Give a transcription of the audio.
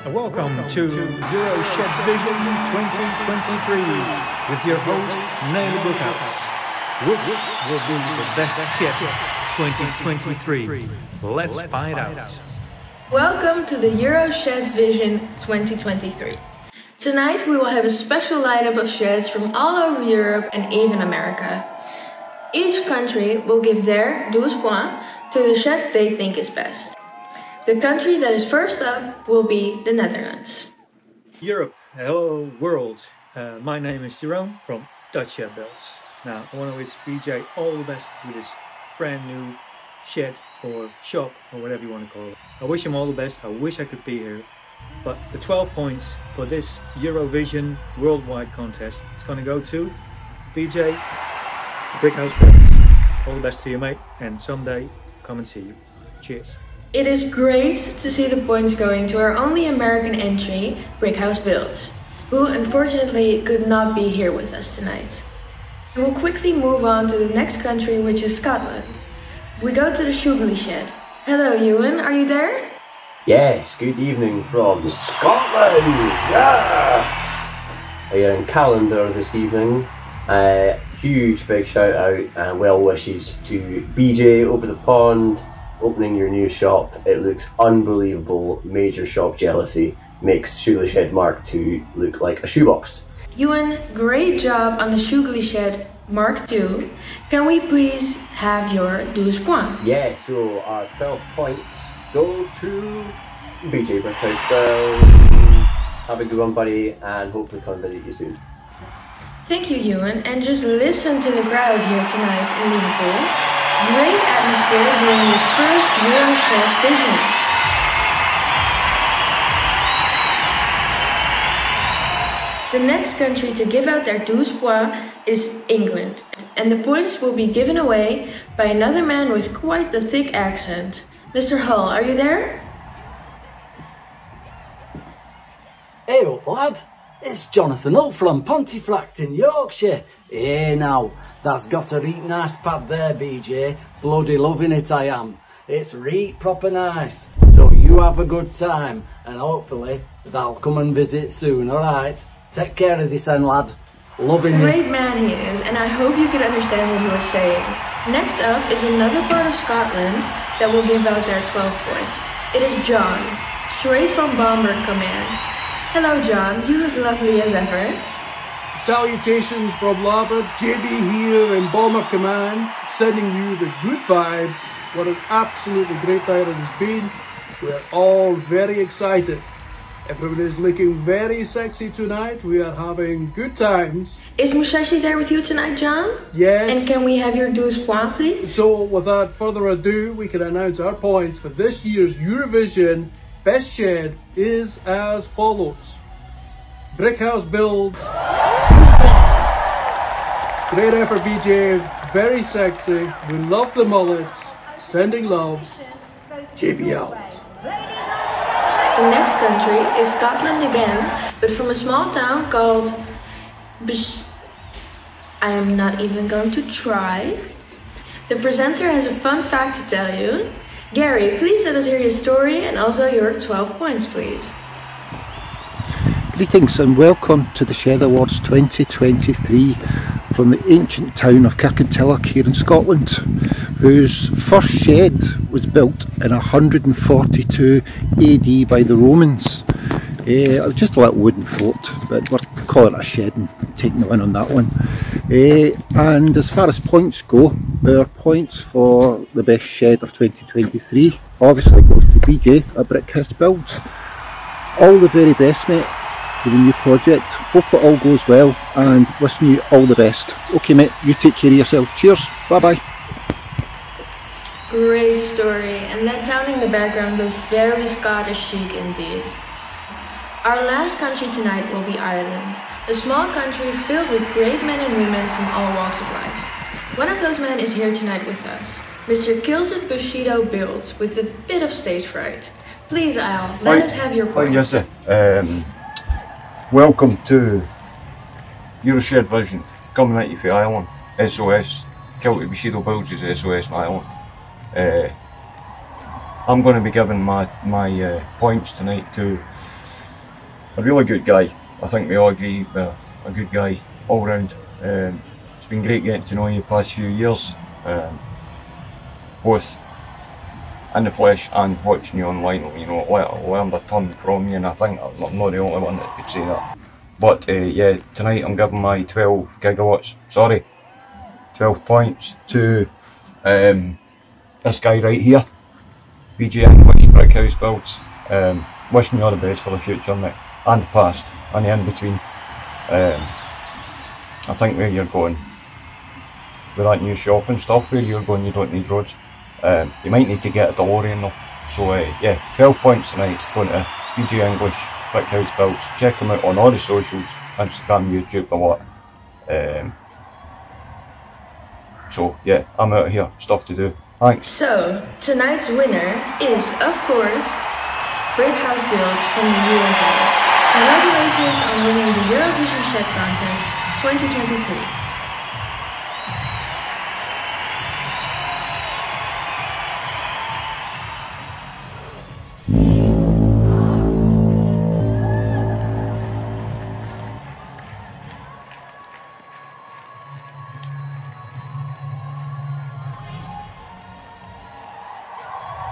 and welcome to Euro Shed Vision 2023 with your host Neil Brookhouse. Which will be the best shed 2023? Let's find out. Welcome to the Euro Shed Vision 2023. Tonight we will have a special lineup of sheds from all over Europe and even America. Each country will give their 12 points to the shed they think is best. The country that is first up will be the Netherlands. Europe, hello world. My name is Jeroen from dutchedshedbuilds. Now I want to wish BJ all the best with his brand new shed or shop or whatever you want to call it. I wish him all the best. I wish I could be here. But the 12 points for this Eurovision worldwide contest is going to go to BJ, brickhousebuilds. All the best to you, mate, and someday come and see you. Cheers. It is great to see the points going to our only American entry, brickhousebuilds, who unfortunately could not be here with us tonight. We will quickly move on to the next country, which is Scotland. We go to the Sugly shed. Hello Euan, are you there? Yes, good evening from Scotland, yes! We are in Calendar this evening. Huge big shout out and well wishes to BJ over the pond, opening your new shop. It looks unbelievable. Major shop jealousy makes Sugly Shed Mark II look like a shoebox. Euan, great job on the Sugly Shed Mark II. Can we please have your 12 points? Yeah, so our 12 points go to BJ brickhousebuilds. Have a good one, buddy, and hopefully come and visit you soon. Thank you, Euan, and just listen to the crowds here tonight in Liverpool. Great atmosphere during this first Euro Shed Vision. The next country to give out their 12 points is England, and the points will be given away by another man with quite the thick accent. Mr. Hull, are you there? Hey up lad, it's Jonathan Hull from Pontefract in Yorkshire. Hey now, that's got a reet nice pad there BJ, bloody loving it I am. It's reet proper nice, so you have a good time and hopefully they'll come and visit soon, alright? Take care of this end lad, loving you. Great man he is, and I hope you could understand what he was saying. Next up is another part of Scotland that will give out their 12 points. It is John, straight from Bomber Command. Hello John, you look lovely as ever. Salutations from Larboard, JB here in Bomber Command, sending you the good vibes. What an absolutely great night it has been. We're all very excited. Everyone is looking very sexy tonight. We are having good times. Is Musashi there with you tonight, John? Yes. And can we have your 12 points, please? So without further ado, we can announce our points for this year's Eurovision Best Shed is as follows. Brickhousebuilds, great effort BJ, very sexy, we love the mullets, sending love, JB out. The next country is Scotland again, but from a small town called I am not even going to try. The presenter has a fun fact to tell you. Gary, please let us hear your story and also your 12 points, please. Greetings and welcome to the Shed Awards 2023 from the ancient town of Kirkintilloch here in Scotland, whose first shed was built in 142 AD by the Romans. It was just a little wooden fort, but we're calling it a shed and taking the win on that one. And as far as points go, our points for the best shed of 2023 obviously goes to BJ at Brickhousebuilds. All the very best, mate, for the new project. Hope it all goes well and wishing you all the best. Okay mate, you take care of yourself. Cheers, bye bye. Great story, and that town in the background looks very Scottish chic indeed. Our last country tonight will be Ireland, a small country filled with great men and women from all walks of life. One of those men is here tonight with us, Mr. kiltedbushidobuilds, with a bit of stage fright. Please Al, let us have your points. Yes sir. Welcome to Euro Shed Vision, coming at you for Ireland. SOS, kiltedbushidobuilds is SOS in Ireland. I'm going to be giving my points tonight to a really good guy. I think we all agree, a good guy all round. It's been great getting to know you the past few years, both in the flesh and watching you online. You know, learned a ton from you, and I think I'm not the only one that could say that. But yeah, tonight I'm giving my 12 points to this guy right here, BJ English, Brickhousebuilds. Wishing you all the best for the future, mate, and the past, and the in-between. I think where you're going with that new shop and stuff, where you're going, you don't need roads. You might need to get a DeLorean though. So yeah, 12 points tonight going to BJ English, Brickhousebuilds. Check him out on all the socials, Instagram, YouTube, a lot. So yeah, I'm out of here, stuff to do. Thanks. So, tonight's winner is, of course, brickhousebuilds from the USA. Congratulations on winning the Eurovision Shed Contest 2023.